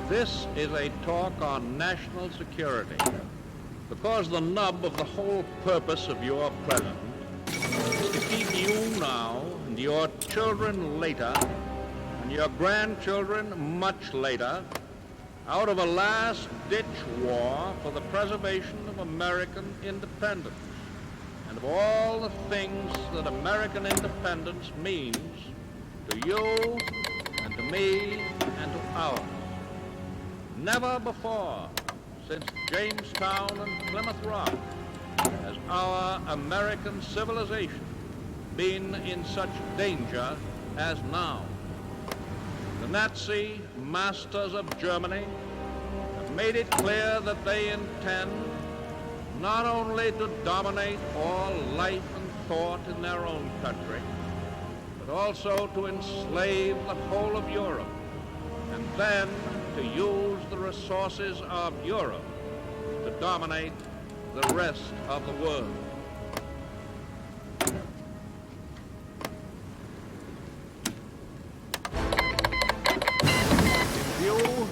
This is a talk on national security, because the nub of the whole purpose of your president is to keep you now and your children later and your grandchildren much later out of a last-ditch war for the preservation of American independence and of all the things that American independence means to you and to me and to ours. Never before, since Jamestown and Plymouth Rock, has our American civilization been in such danger as now. The Nazi masters of Germany have made it clear that they intend not only to dominate all life and thought in their own country, but also to enslave the whole of Europe, and then to use the resources of Europe to dominate the rest of the world. In view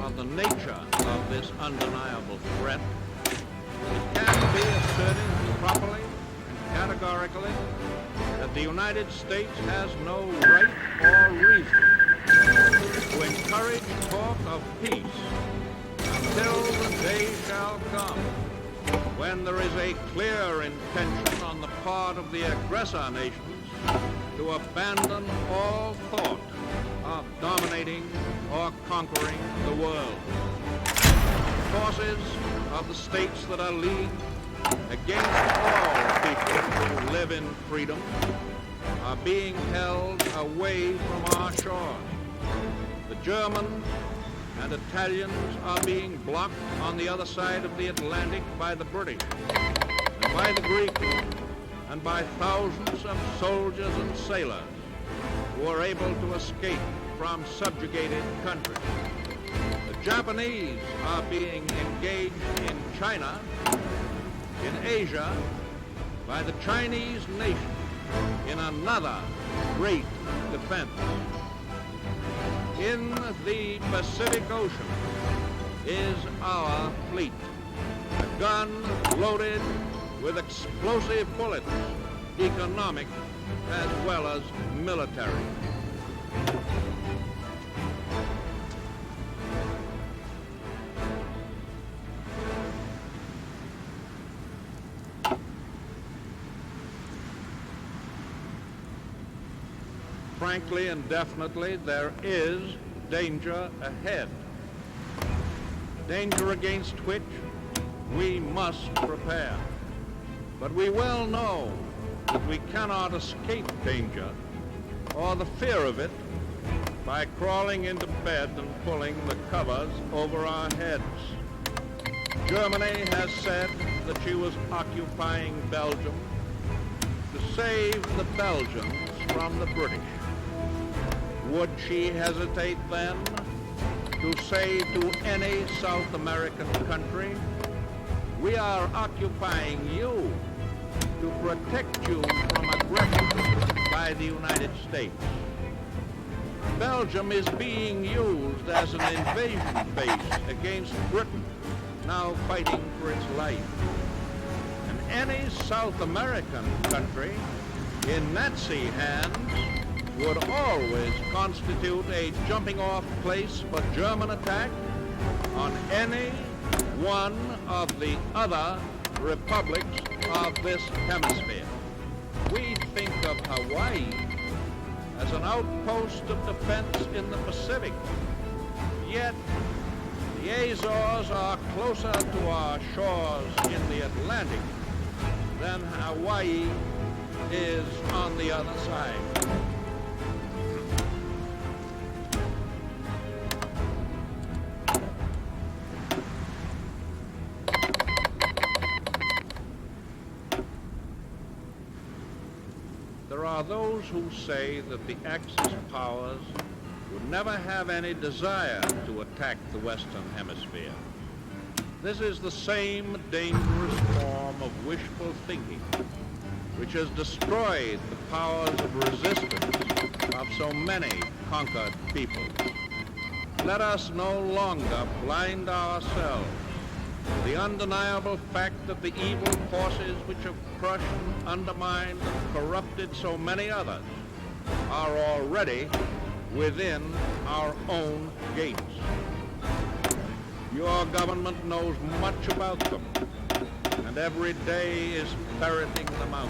of the nature of this undeniable threat, it can be asserted properly and categorically that the United States has no right or reason to encourage talk of peace until the day shall come when there is a clear intention on the part of the aggressor nations to abandon all thought of dominating or conquering the world. The forces of the states that are leagued against all people who live in freedom are being held away from our shores. The Germans and Italians are being blocked on the other side of the Atlantic by the British, and by the Greeks, and by thousands of soldiers and sailors who are able to escape from subjugated countries. The Japanese are being engaged in China, in Asia, by the Chinese nation in another great defense. In the Pacific Ocean is our fleet, a gun loaded with explosive bullets, economic as well as military. Frankly and definitely, there is danger ahead. Danger against which we must prepare. But we well know that we cannot escape danger or the fear of it by crawling into bed and pulling the covers over our heads. Germany has said that she was occupying Belgium to save the Belgians from the British. Would she hesitate then to say to any South American country, we are occupying you to protect you from aggression by the United States? Belgium is being used as an invasion base against Britain, now fighting for its life. And any South American country in Nazi hands would always constitute a jumping-off place for German attack on any one of the other republics of this hemisphere. We think of Hawaii as an outpost of defense in the Pacific, yet the Azores are closer to our shores in the Atlantic than Hawaii is on the other side. There are those who say that the Axis powers would never have any desire to attack the Western Hemisphere. This is the same dangerous form of wishful thinking which has destroyed the powers of resistance of so many conquered peoples. Let us no longer blind ourselves to the undeniable fact that the evil forces which have crushed, undermined, and corrupted so many others are already within our own gates. Your government knows much about them, and every day is ferreting them out.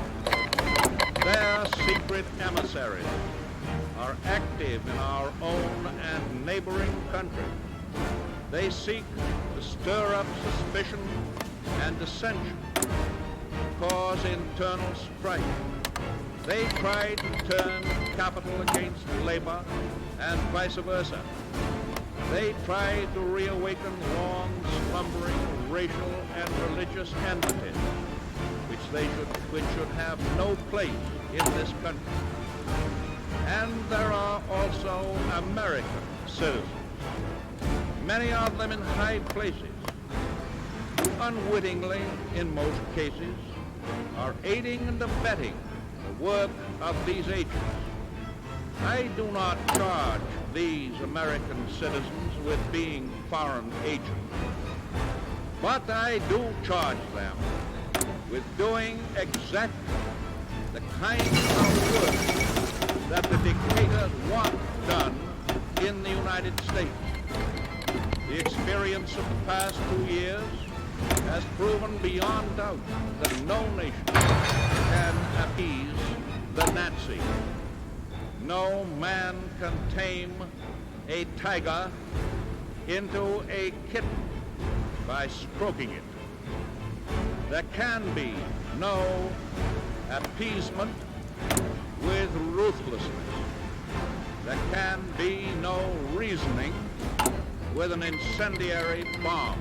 Their secret emissaries are active in our own and neighboring countries. They seek to stir up suspicion and dissension, cause internal strife. They try to turn capital against labor and vice versa. They try to reawaken long slumbering racial and religious enmities, which should have no place in this country. And there are also American citizens, many of them in high places, who unwittingly, in most cases, are aiding and abetting the work of these agents. I do not charge these American citizens with being foreign agents, but I do charge them with doing exactly the kind of work that the dictators want done in the United States. The experience of the past 2 years has proven beyond doubt that no nation can appease the Nazis. No man can tame a tiger into a kitten by stroking it. There can be no appeasement with ruthlessness. There can be no reasoning with an incendiary bomb.